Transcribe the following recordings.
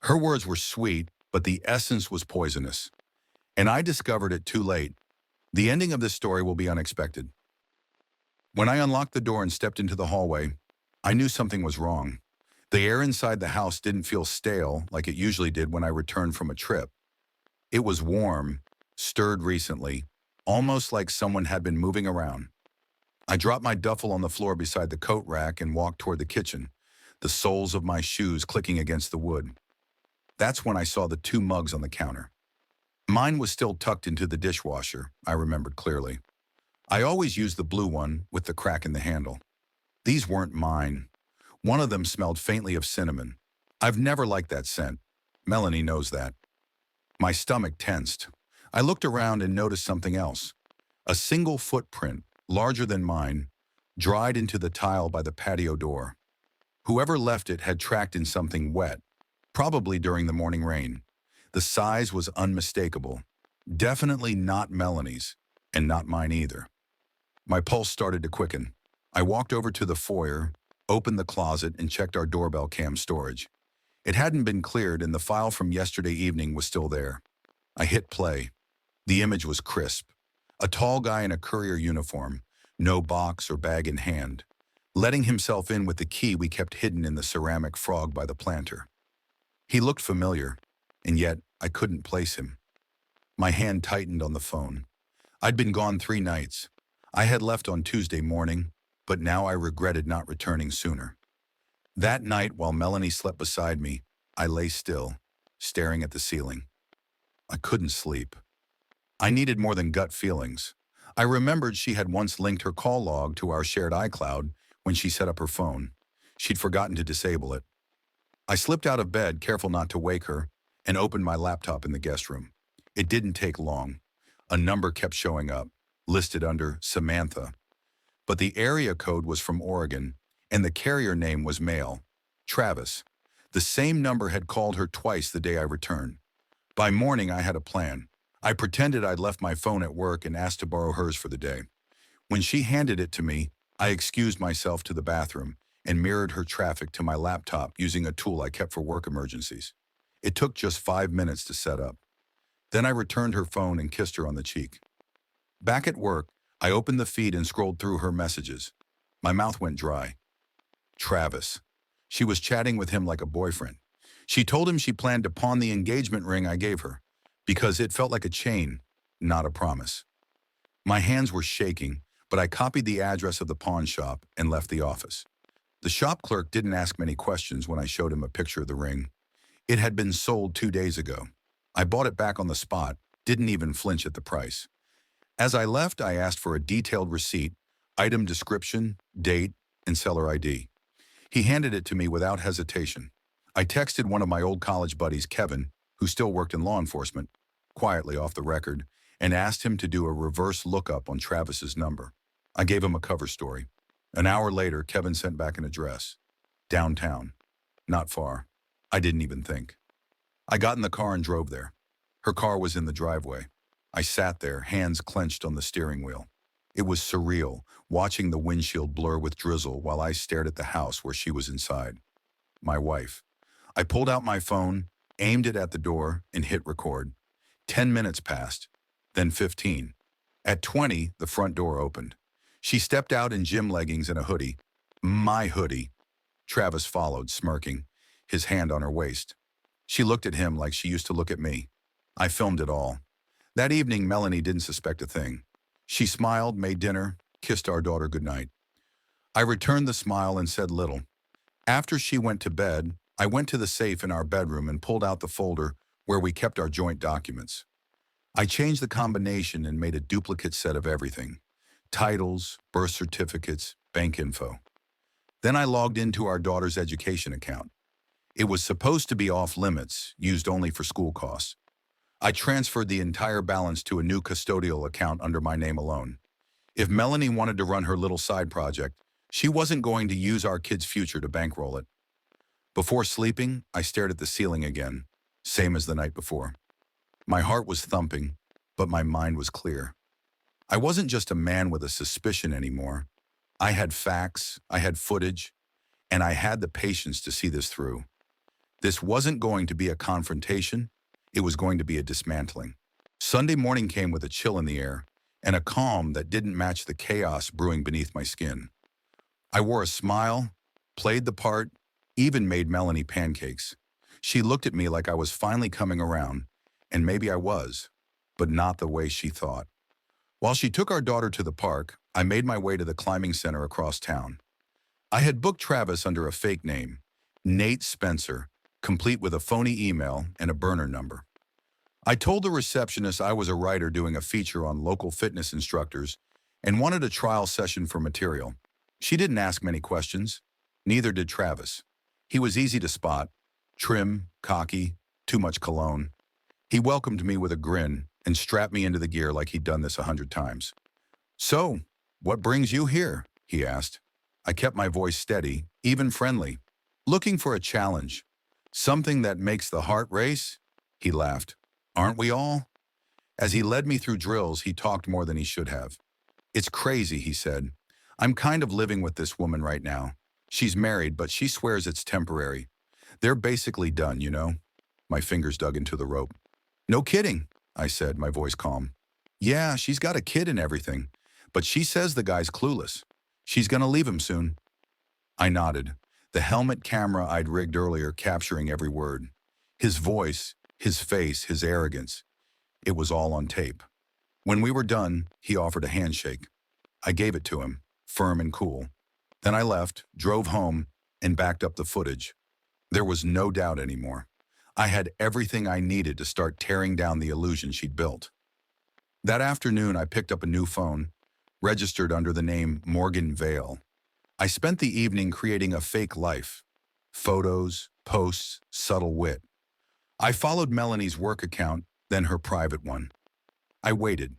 Her words were sweet, but the essence was poisonous. And I discovered it too late. The ending of this story will be unexpected. When I unlocked the door and stepped into the hallway, I knew something was wrong. The air inside the house didn't feel stale like it usually did when I returned from a trip. It was warm, stirred recently, almost like someone had been moving around. I dropped my duffel on the floor beside the coat rack and walked toward the kitchen, the soles of my shoes clicking against the wood. That's when I saw the two mugs on the counter. Mine was still tucked into the dishwasher, I remembered clearly. I always used the blue one with the crack in the handle. These weren't mine. One of them smelled faintly of cinnamon. I've never liked that scent. Melanie knows that. My stomach tensed. I looked around and noticed something else. A single footprint, larger than mine, dried into the tile by the patio door. Whoever left it had tracked in something wet, probably during the morning rain. The size was unmistakable. Definitely not Melanie's, and not mine either. My pulse started to quicken. I walked over to the foyer, opened the closet, and checked our doorbell cam storage. It hadn't been cleared, and the file from yesterday evening was still there. I hit play. The image was crisp. A tall guy in a courier uniform, no box or bag in hand, letting himself in with the key we kept hidden in the ceramic frog by the planter. He looked familiar, and yet I couldn't place him. My hand tightened on the phone. I'd been gone 3 nights. I had left on Tuesday morning, but now I regretted not returning sooner. That night, while Melanie slept beside me, I lay still, staring at the ceiling. I couldn't sleep. I needed more than gut feelings. I remembered she had once linked her call log to our shared iCloud when she set up her phone. She'd forgotten to disable it. I slipped out of bed, careful not to wake her, and opened my laptop in the guest room. It didn't take long. A number kept showing up, listed under Samantha. But the area code was from Oregon, and the carrier name was male, Travis. The same number had called her twice the day I returned. By morning, I had a plan. I pretended I'd left my phone at work and asked to borrow hers for the day. When she handed it to me, I excused myself to the bathroom and mirrored her traffic to my laptop using a tool I kept for work emergencies. It took just 5 minutes to set up. Then I returned her phone and kissed her on the cheek. Back at work, I opened the feed and scrolled through her messages. My mouth went dry. Travis. She was chatting with him like a boyfriend. She told him she planned to pawn the engagement ring I gave her, because it felt like a chain, not a promise. My hands were shaking, but I copied the address of the pawn shop and left the office. The shop clerk didn't ask many questions when I showed him a picture of the ring. It had been sold 2 days ago. I bought it back on the spot, didn't even flinch at the price. As I left, I asked for a detailed receipt, item description, date, and seller ID. He handed it to me without hesitation. I texted one of my old college buddies, Kevin, who still worked in law enforcement, quietly off the record, and asked him to do a reverse lookup on Travis's number. I gave him a cover story. An hour later, Kevin sent back an address. Downtown. Not far. I didn't even think. I got in the car and drove there. Her car was in the driveway. I sat there, hands clenched on the steering wheel. It was surreal, watching the windshield blur with drizzle while I stared at the house where she was inside. My wife. I pulled out my phone, aimed it at the door, and hit record. 10 minutes passed, then 15. At 20, the front door opened. She stepped out in gym leggings and a hoodie. My hoodie. Travis followed, smirking, his hand on her waist. She looked at him like she used to look at me. I filmed it all. That evening, Melanie didn't suspect a thing. She smiled, made dinner, kissed our daughter goodnight. I returned the smile and said little. After she went to bed, I went to the safe in our bedroom and pulled out the folder where we kept our joint documents. I changed the combination and made a duplicate set of everything. Titles, birth certificates, bank info. Then I logged into our daughter's education account. It was supposed to be off limits, used only for school costs. I transferred the entire balance to a new custodial account under my name alone. If Melanie wanted to run her little side project, she wasn't going to use our kid's future to bankroll it. Before sleeping, I stared at the ceiling again, same as the night before. My heart was thumping, but my mind was clear. I wasn't just a man with a suspicion anymore. I had facts, I had footage, and I had the patience to see this through. This wasn't going to be a confrontation, it was going to be a dismantling. Sunday morning came with a chill in the air and a calm that didn't match the chaos brewing beneath my skin. I wore a smile, played the part, even made Melanie pancakes. She looked at me like I was finally coming around, and maybe I was, but not the way she thought. While she took our daughter to the park, I made my way to the climbing center across town. I had booked Travis under a fake name, Nate Spencer, complete with a phony email and a burner number. I told the receptionist I was a writer doing a feature on local fitness instructors and wanted a trial session for material. She didn't ask many questions. Neither did Travis. He was easy to spot, trim, cocky, too much cologne. He welcomed me with a grin and strapped me into the gear like he'd done this 100 times. "So, what brings you here?" he asked. I kept my voice steady, even friendly. "Looking for a challenge. Something that makes the heart race?" He laughed. "Aren't we all?" As he led me through drills, he talked more than he should have. "It's crazy," he said. "I'm kind of living with this woman right now. She's married, but she swears it's temporary. They're basically done, you know?" My fingers dug into the rope. "No kidding," I said, my voice calm. "Yeah, she's got a kid and everything, but she says the guy's clueless. She's gonna leave him soon." I nodded, the helmet camera I'd rigged earlier capturing every word. His voice, his face, his arrogance. It was all on tape. When we were done, he offered a handshake. I gave it to him, firm and cool. Then I left, drove home, and backed up the footage. There was no doubt anymore. I had everything I needed to start tearing down the illusion she'd built. That afternoon, I picked up a new phone, registered under the name Morgan Vale. I spent the evening creating a fake life. Photos, posts, subtle wit. I followed Melanie's work account, then her private one. I waited.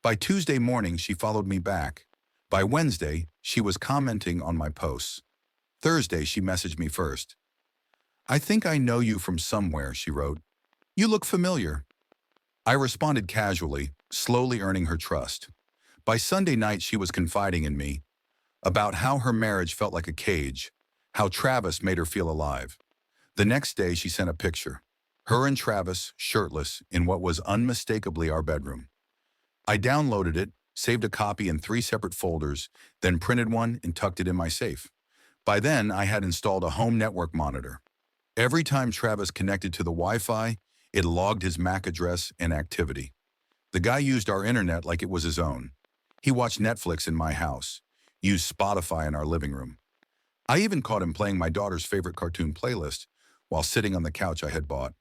By Tuesday morning, she followed me back. By Wednesday, she was commenting on my posts. Thursday, she messaged me first. "I think I know you from somewhere," she wrote. "You look familiar." I responded casually, slowly earning her trust. By Sunday night, she was confiding in me about how her marriage felt like a cage, how Travis made her feel alive. The next day, she sent a picture. Her and Travis, shirtless, in what was unmistakably our bedroom. I downloaded it, saved a copy in 3 separate folders, then printed one and tucked it in my safe. By then, I had installed a home network monitor. Every time Travis connected to the Wi-Fi, it logged his MAC address and activity. The guy used our internet like it was his own. He watched Netflix in my house, used Spotify in our living room. I even caught him playing my daughter's favorite cartoon playlist while sitting on the couch I had bought.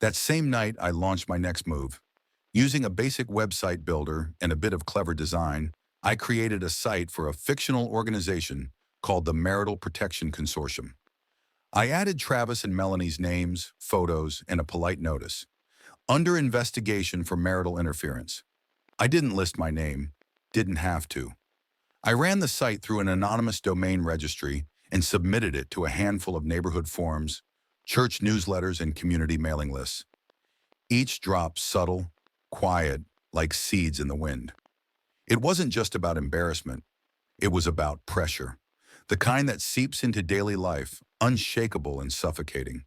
That same night, I launched my next move. Using a basic website builder and a bit of clever design, I created a site for a fictional organization called the Marital Protection Consortium. I added Travis and Melanie's names, photos, and a polite notice. Under investigation for marital interference. I didn't list my name, didn't have to. I ran the site through an anonymous domain registry and submitted it to a handful of neighborhood forums, church newsletters, and community mailing lists. Each drop subtle, quiet, like seeds in the wind. It wasn't just about embarrassment. It was about pressure. The kind that seeps into daily life, unshakable and suffocating.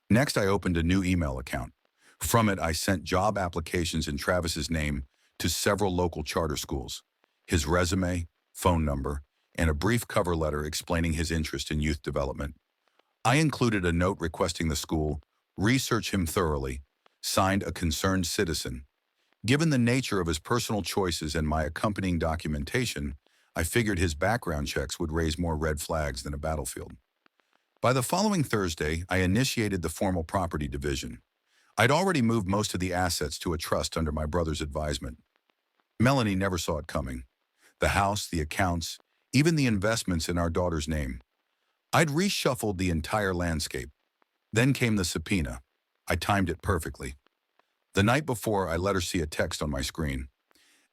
Next, I opened a new email account. From it, I sent job applications in Travis's name to several local charter schools, his resume, phone number, and a brief cover letter explaining his interest in youth development. I included a note requesting the school research him thoroughly, signed a concerned citizen. Given the nature of his personal choices and my accompanying documentation, I figured his background checks would raise more red flags than a battlefield. By the following Thursday, I initiated the formal property division. I'd already moved most of the assets to a trust under my brother's advisement. Melanie never saw it coming. The house, the accounts, even the investments in our daughter's name. I'd reshuffled the entire landscape. Then came the subpoena. I timed it perfectly. The night before, I let her see a text on my screen.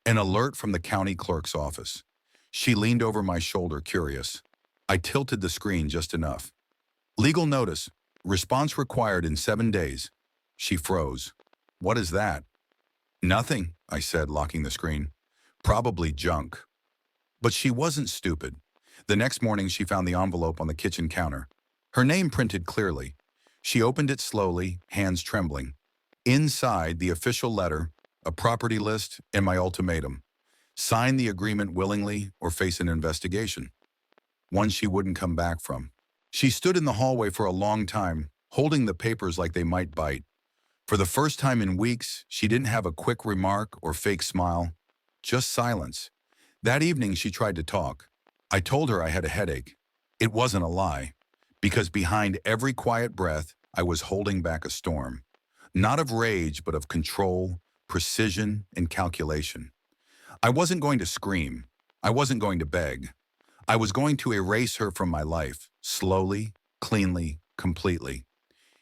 An alert from the county clerk's office. She leaned over my shoulder, curious. I tilted the screen just enough. Legal notice. Response required in 7 days. She froze. What is that? Nothing, I said, locking the screen. Probably junk. But she wasn't stupid. The next morning, she found the envelope on the kitchen counter. Her name printed clearly. She opened it slowly, hands trembling. Inside, the official letter, a property list, and my ultimatum. Sign the agreement willingly or face an investigation. One she wouldn't come back from. She stood in the hallway for a long time, holding the papers like they might bite. For the first time in weeks, she didn't have a quick remark or fake smile, just silence. That evening, she tried to talk. I told her I had a headache. It wasn't a lie, because behind every quiet breath, I was holding back a storm. Not of rage, but of control, precision, and calculation. I wasn't going to scream. I wasn't going to beg. I was going to erase her from my life, slowly, cleanly, completely.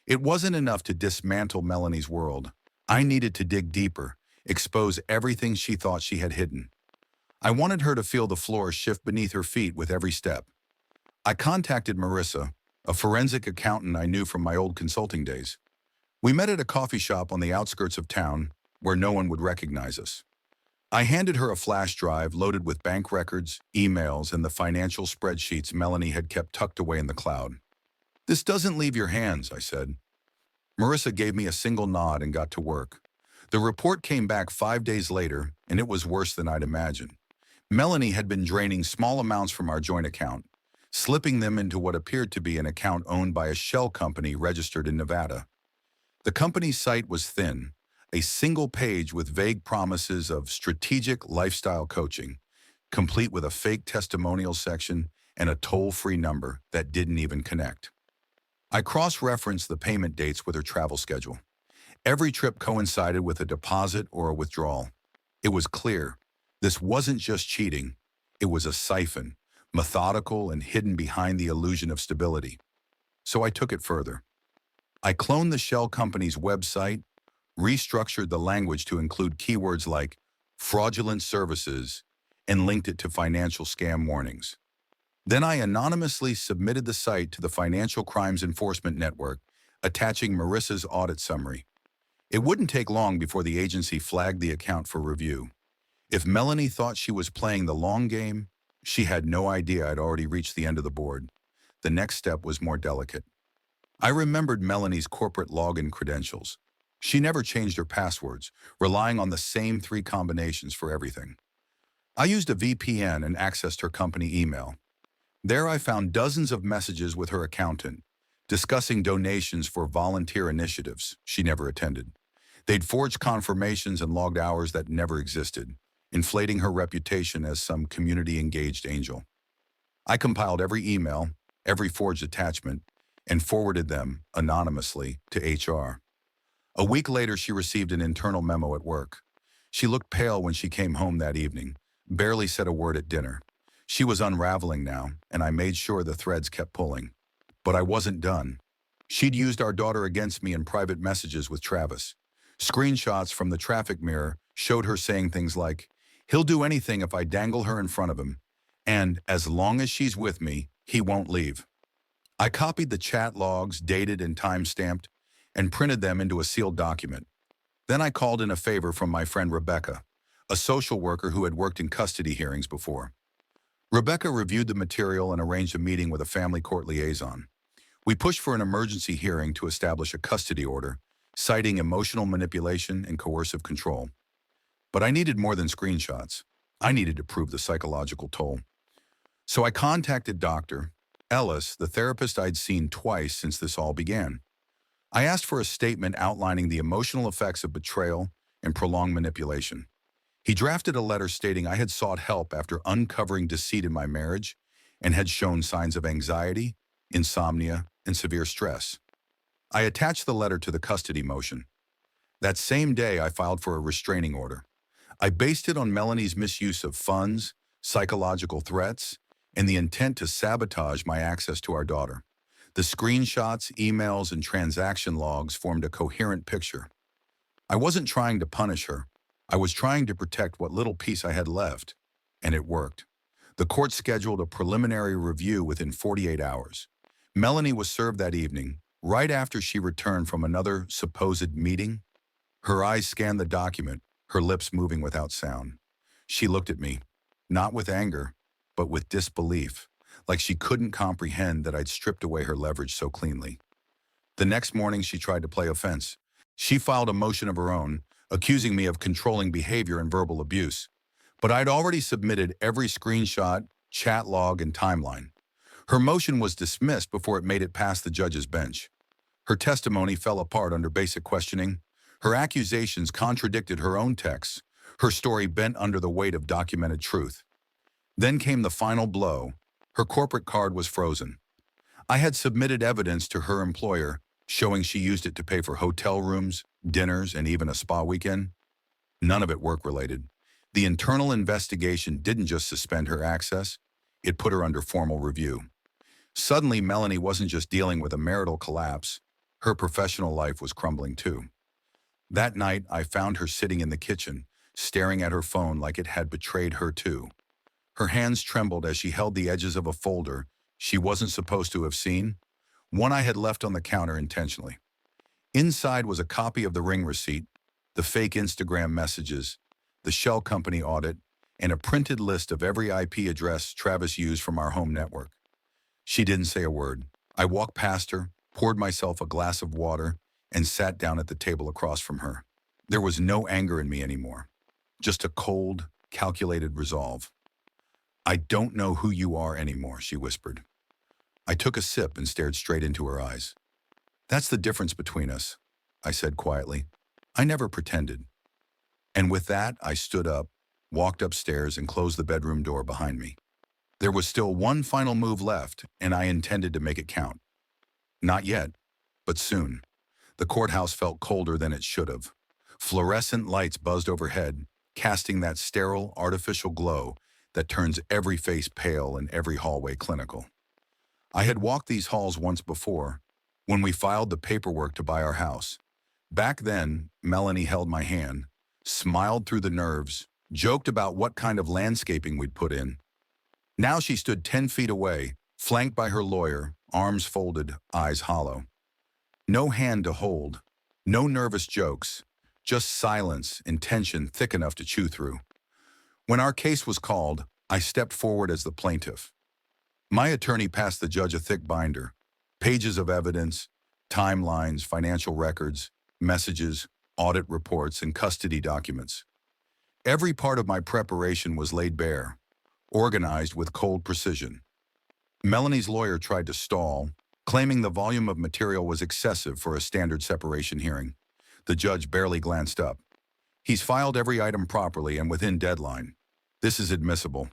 It wasn't enough to dismantle Melanie's world. I needed to dig deeper, expose everything she thought she had hidden. I wanted her to feel the floor shift beneath her feet with every step. I contacted Marissa, a forensic accountant I knew from my old consulting days. We met at a coffee shop on the outskirts of town where no one would recognize us. I handed her a flash drive loaded with bank records, emails, and the financial spreadsheets Melanie had kept tucked away in the cloud. "This doesn't leave your hands," I said. Marissa gave me a single nod and got to work. The report came back 5 days later, and it was worse than I'd imagined. Melanie had been draining small amounts from our joint account, slipping them into what appeared to be an account owned by a shell company registered in Nevada. The company's site was thin, a single page with vague promises of strategic lifestyle coaching, complete with a fake testimonial section and a toll-free number that didn't even connect. I cross-referenced the payment dates with her travel schedule. Every trip coincided with a deposit or a withdrawal. It was clear. This wasn't just cheating. It was a siphon, methodical and hidden behind the illusion of stability. So I took it further. I cloned the shell company's website, restructured the language to include keywords like fraudulent services, and linked it to financial scam warnings. Then I anonymously submitted the site to the Financial Crimes Enforcement Network, attaching Marissa's audit summary. It wouldn't take long before the agency flagged the account for review. If Melanie thought she was playing the long game, she had no idea I'd already reached the end of the board. The next step was more delicate. I remembered Melanie's corporate login credentials. She never changed her passwords, relying on the same 3 combinations for everything. I used a VPN and accessed her company email. There I found dozens of messages with her accountant, discussing donations for volunteer initiatives she never attended. They'd forged confirmations and logged hours that never existed, inflating her reputation as some community-engaged angel. I compiled every email, every forged attachment, and forwarded them, anonymously, to HR. A week later, she received an internal memo at work. She looked pale when she came home that evening, barely said a word at dinner. She was unraveling now, and I made sure the threads kept pulling. But I wasn't done. She'd used our daughter against me in private messages with Travis. Screenshots from the traffic mirror showed her saying things like, "He'll do anything if I dangle her in front of him, and as long as she's with me, he won't leave." I copied the chat logs, dated and time-stamped, and printed them into a sealed document. Then I called in a favor from my friend Rebecca, a social worker who had worked in custody hearings before. Rebecca reviewed the material and arranged a meeting with a family court liaison. We pushed for an emergency hearing to establish a custody order, citing emotional manipulation and coercive control. But I needed more than screenshots. I needed to prove the psychological toll. So I contacted Dr. Ellis, the therapist I'd seen twice since this all began. I asked for a statement outlining the emotional effects of betrayal and prolonged manipulation. He drafted a letter stating I had sought help after uncovering deceit in my marriage and had shown signs of anxiety, insomnia, and severe stress. I attached the letter to the custody motion. That same day, I filed for a restraining order. I based it on Melanie's misuse of funds, psychological threats, and the intent to sabotage my access to our daughter. The screenshots, emails, and transaction logs formed a coherent picture. I wasn't trying to punish her. I was trying to protect what little peace I had left, and it worked. The court scheduled a preliminary review within 48 hours. Melanie was served that evening, right after she returned from another supposed meeting. Her eyes scanned the document, her lips moving without sound. She looked at me, not with anger, but with disbelief, like she couldn't comprehend that I'd stripped away her leverage so cleanly. The next morning, she tried to play offense. She filed a motion of her own, accusing me of controlling behavior and verbal abuse. But I'd already submitted every screenshot, chat log, and timeline. Her motion was dismissed before it made it past the judge's bench. Her testimony fell apart under basic questioning. Her accusations contradicted her own texts. Her story bent under the weight of documented truth. Then came the final blow. Her corporate card was frozen. I had submitted evidence to her employer, showing she used it to pay for hotel rooms, dinners, and even a spa weekend. None of it work-related. The internal investigation didn't just suspend her access, it put her under formal review. Suddenly, Melanie wasn't just dealing with a marital collapse, her professional life was crumbling too. That night, I found her sitting in the kitchen, staring at her phone like it had betrayed her too. Her hands trembled as she held the edges of a folder she wasn't supposed to have seen, one I had left on the counter intentionally. Inside was a copy of the ring receipt, the fake Instagram messages, the shell company audit, and a printed list of every IP address Travis used from our home network. She didn't say a word. I walked past her, poured myself a glass of water, and sat down at the table across from her. There was no anger in me anymore, just a cold, calculated resolve. "I don't know who you are anymore," she whispered. I took a sip and stared straight into her eyes. "That's the difference between us," I said quietly. "I never pretended." And with that, I stood up, walked upstairs, and closed the bedroom door behind me. There was still one final move left, and I intended to make it count. Not yet, but soon. The courthouse felt colder than it should have. Fluorescent lights buzzed overhead, casting that sterile, artificial glow that turns every face pale and every hallway clinical. I had walked these halls once before, when we filed the paperwork to buy our house. Back then, Melanie held my hand, smiled through the nerves, joked about what kind of landscaping we'd put in. Now she stood 10 feet away, flanked by her lawyer, arms folded, eyes hollow. No hand to hold, no nervous jokes, just silence and tension thick enough to chew through. When our case was called, I stepped forward as the plaintiff. My attorney passed the judge a thick binder, pages of evidence, timelines, financial records, messages, audit reports, and custody documents. Every part of my preparation was laid bare, organized with cold precision. Melanie's lawyer tried to stall, claiming the volume of material was excessive for a standard separation hearing. The judge barely glanced up. "He's filed every item properly and within deadline. This is admissible."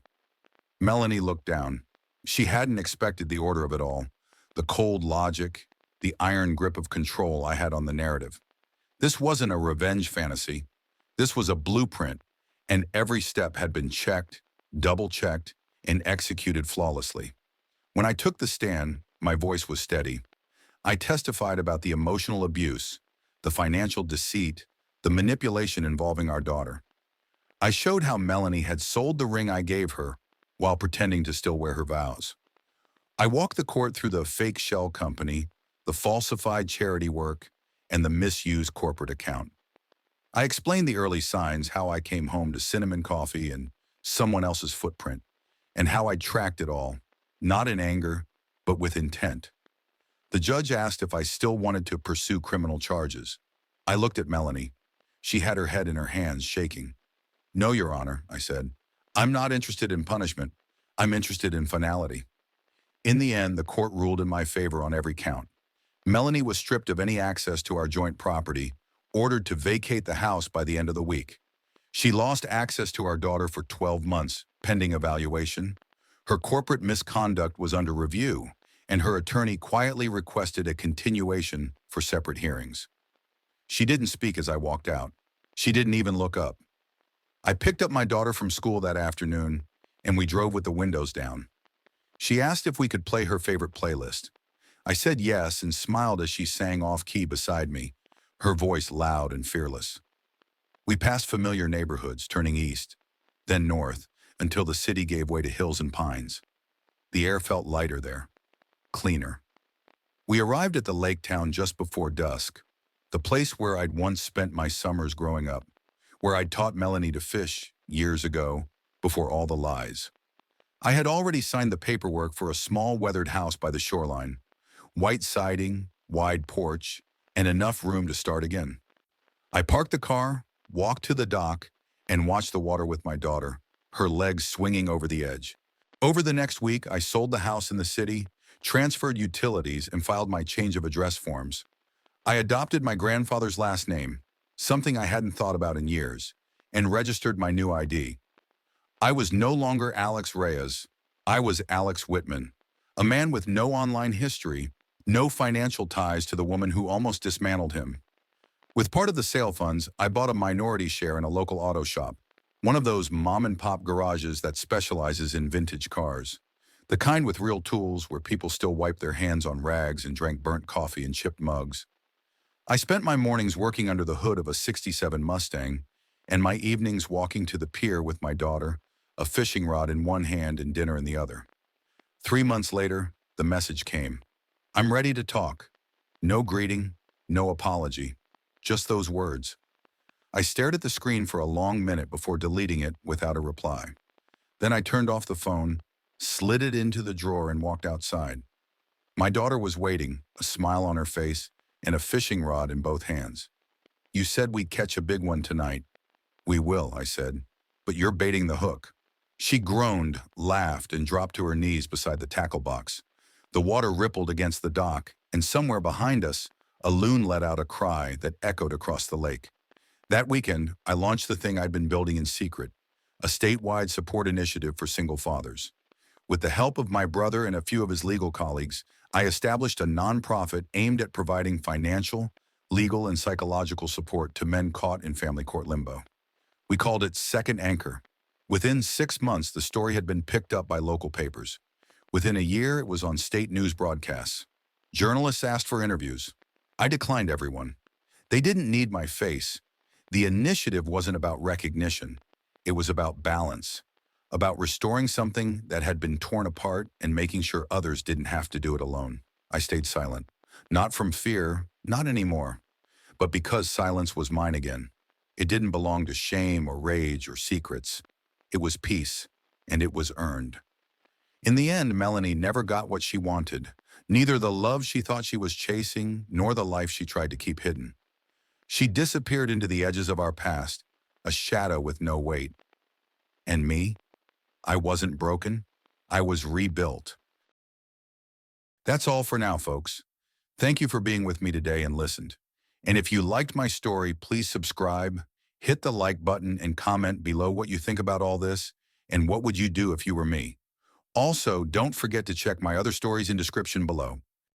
Melanie looked down. She hadn't expected the order of it all, the cold logic, the iron grip of control I had on the narrative. This wasn't a revenge fantasy. This was a blueprint, and every step had been checked, double-checked, and executed flawlessly. When I took the stand, my voice was steady. I testified about the emotional abuse, the financial deceit, the manipulation involving our daughter. I showed how Melanie had sold the ring I gave her while pretending to still wear her vows. I walked the court through the fake shell company, the falsified charity work, and the misused corporate account. I explained the early signs, how I came home to cinnamon coffee and someone else's footprint, and how I tracked it all, not in anger, but with intent. The judge asked if I still wanted to pursue criminal charges. I looked at Melanie. She had her head in her hands, shaking. "No, Your Honor," I said. "I'm not interested in punishment. I'm interested in finality." In the end, the court ruled in my favor on every count. Melanie was stripped of any access to our joint property, ordered to vacate the house by the end of the week. She lost access to our daughter for 12 months, pending evaluation. Her corporate misconduct was under review, and her attorney quietly requested a continuation for separate hearings. She didn't speak as I walked out. She didn't even look up. I picked up my daughter from school that afternoon, and we drove with the windows down. She asked if we could play her favorite playlist. I said yes and smiled as she sang off-key beside me, her voice loud and fearless. We passed familiar neighborhoods, turning east, then north, until the city gave way to hills and pines. The air felt lighter there, cleaner. We arrived at the lake town just before dusk, the place where I'd once spent my summers growing up, where I'd taught Melanie to fish years ago, before all the lies. I had already signed the paperwork for a small weathered house by the shoreline. White siding, wide porch, and enough room to start again. I parked the car, walked to the dock, and watched the water with my daughter, her legs swinging over the edge. Over the next week, I sold the house in the city, transferred utilities, and filed my change of address forms. I adopted my grandfather's last name, something I hadn't thought about in years, and registered my new ID. I was no longer Alex Reyes. I was Alex Whitman, a man with no online history, no financial ties to the woman who almost dismantled him. With part of the sale funds, I bought a minority share in a local auto shop, one of those mom-and-pop garages that specializes in vintage cars. The kind with real tools where people still wipe their hands on rags and drank burnt coffee in chipped mugs. I spent my mornings working under the hood of a '67 Mustang, and my evenings walking to the pier with my daughter, a fishing rod in one hand and dinner in the other. 3 months later, the message came. I'm ready to talk. No greeting, no apology, just those words. I stared at the screen for a long minute before deleting it without a reply. Then I turned off the phone, slid it into the drawer, and walked outside. My daughter was waiting, a smile on her face, and a fishing rod in both hands. You said we'd catch a big one tonight. We will, I said, but you're baiting the hook. She groaned, laughed, and dropped to her knees beside the tackle box. The water rippled against the dock, and somewhere behind us, a loon let out a cry that echoed across the lake. That weekend, I launched the thing I'd been building in secret, a statewide support initiative for single fathers. With the help of my brother and a few of his legal colleagues, I established a nonprofit aimed at providing financial, legal, and psychological support to men caught in family court limbo. We called it Second Anchor. Within 6 months, the story had been picked up by local papers. Within a year, it was on state news broadcasts. Journalists asked for interviews. I declined everyone. They didn't need my face. The initiative wasn't about recognition. It was about balance, about restoring something that had been torn apart and making sure others didn't have to do it alone. I stayed silent. Not from fear, not anymore, but because silence was mine again. It didn't belong to shame or rage or secrets. It was peace, and it was earned. In the end, Melanie never got what she wanted, neither the love she thought she was chasing, nor the life she tried to keep hidden. She disappeared into the edges of our past, a shadow with no weight. And me? I wasn't broken. I was rebuilt. That's all for now, folks. Thank you for being with me today and listened. And if you liked my story, please subscribe, hit the like button, and comment below what you think about all this, and what would you do if you were me. Also, don't forget to check my other stories in description below.